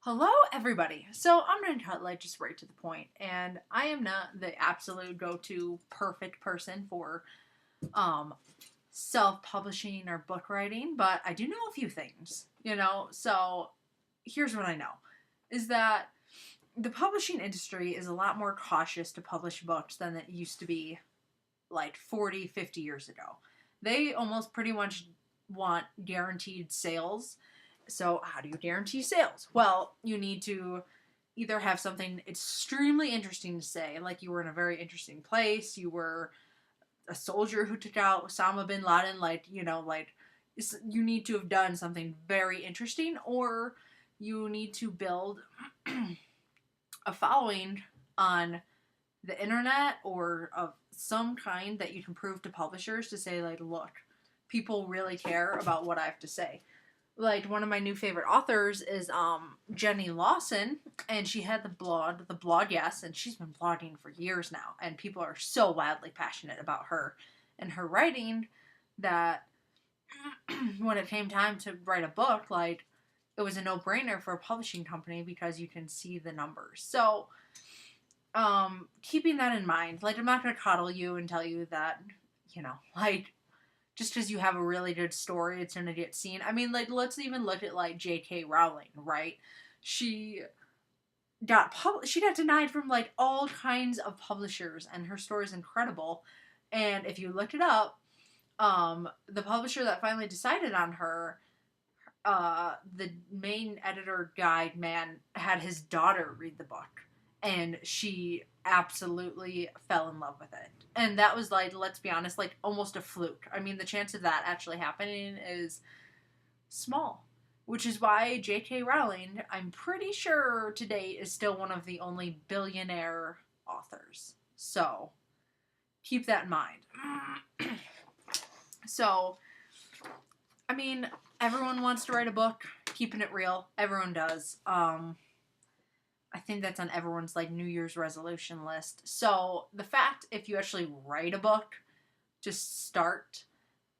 Hello, everybody. So I'm going to cut just right to the point, and I am not the absolute go-to perfect person for um, self-publishing or book writing, but I do know a few things, So here's what I know: is that the publishing industry is a lot more cautious to publish books than it used to be, like 40, 50 years ago. They almost pretty much want guaranteed sales. So, how do you guarantee sales? Well, you need to either have something extremely interesting to say, like you were in a very interesting place, you were a soldier who took out Osama bin Laden, you need to have done something very interesting, or you need to build a following on the internet or of some kind that you can prove to publishers to say, like, look, people really care about what I have to say. Like, one of my new favorite authors is Jenny Lawson, and she had the blog, yes, and she's been blogging for years now, and people are so wildly passionate about her and her writing that when it came time to write a book, like, it was a no-brainer for a publishing company because you can see the numbers. So keeping that in mind, like, I'm not going to coddle you and tell you that, like, just because you have a really good story, it's going to get seen. I mean, like, let's even look at, like, J.K. Rowling, right? She she got denied from, like, all kinds of publishers, and her story is incredible. And if you looked it up, the publisher that finally decided on her, the main editor guy man had his daughter read the book, and she absolutely fell in love with it. And that was, like, let's be honest, like, almost a fluke. I mean, the chance of that actually happening is small, which is why J.K. Rowling, I'm pretty sure to date, is still one of the only billionaire authors. So keep that in mind. So, I mean, everyone wants to write a book. Keeping it real, everyone does. I think that's on everyone's, like, New Year's resolution list. So the fact, if you actually write a book to start,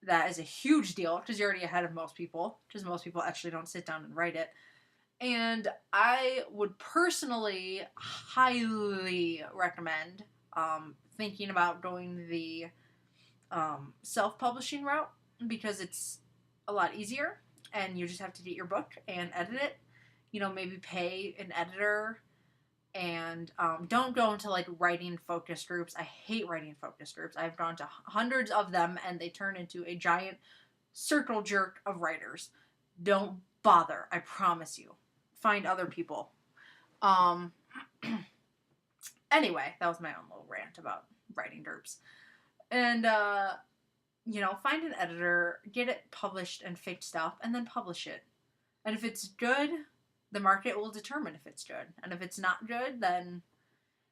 that is a huge deal because you're already ahead of most people, because most people actually don't sit down and write it. And I would personally highly recommend thinking about going the self-publishing route, because it's a lot easier and you just have to get your book and edit it. Maybe pay an editor, and don't go into, like, writing focus groups. I hate writing focus groups. I've gone to hundreds of them, and they turn into a giant circle jerk of writers. Don't bother. I promise you. Find other people. Um. Anyway, that was my own little rant about writing groups. And find an editor, get it published and fixed up, and then publish it. And if it's good, the market will determine if it's good. And if it's not good, then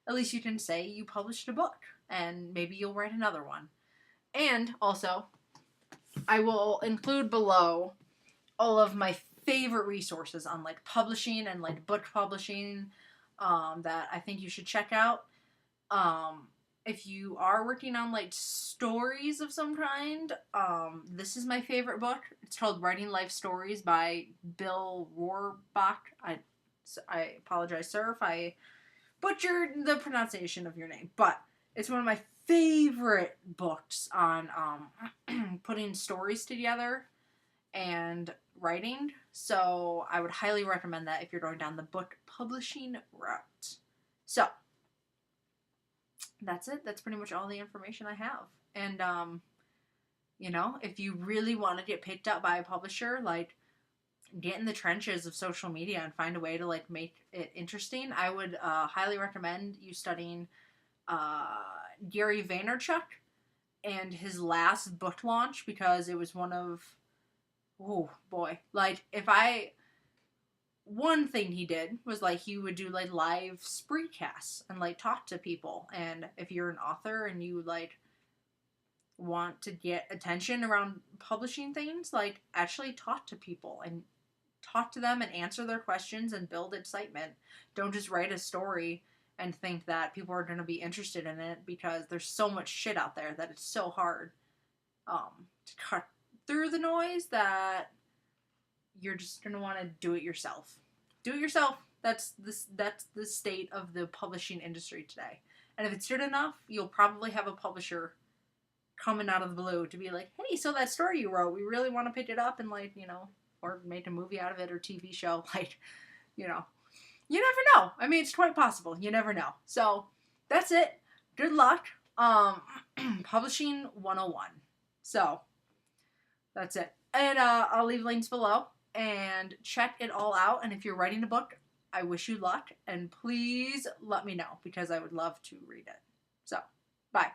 at least you can say you published a book, and maybe you'll write another one. And also, I will include below all of my favorite resources on, like, publishing and, like, book publishing that I think you should check out. If you are working on, like, stories of some kind, this is my favorite book. It's called Writing Life Stories by Bill Rohrbach. I apologize, sir, if I butchered the pronunciation of your name, but it's one of my favorite books on putting stories together and writing. So I would highly recommend that if you're going down the book publishing route. So that's it. That's pretty much all the information I have. And, if you really want to get picked up by a publisher, like, get in the trenches of social media and find a way to, like, make it interesting. I would highly recommend you studying Gary Vaynerchuk and his last book launch, because it was one of, oh boy, like, one thing he did was, like, he would do, like, live spreecasts and, like, talk to people. And if you're an author and you, like, want to get attention around publishing things, like, actually talk to people and talk to them and answer their questions and build excitement. Don't just write a story and think that people are going to be interested in it, because there's so much shit out there that it's so hard to cut through the noise that you're just going to want to do it yourself. do it yourself. That's the state of the publishing industry today. And if it's good enough, you'll probably have a publisher coming out of the blue to be like, hey, so that story you wrote, we really want to pick it up and, like, you know, or make a movie out of it or TV show. Like, you know, you never know. I mean, it's quite possible. You never know. So that's it. Good luck. Publishing 101. So that's it. And I'll leave links below and check it all out. And if you're writing a book, I wish you luck. And please let me know because I would love to read it. So, bye.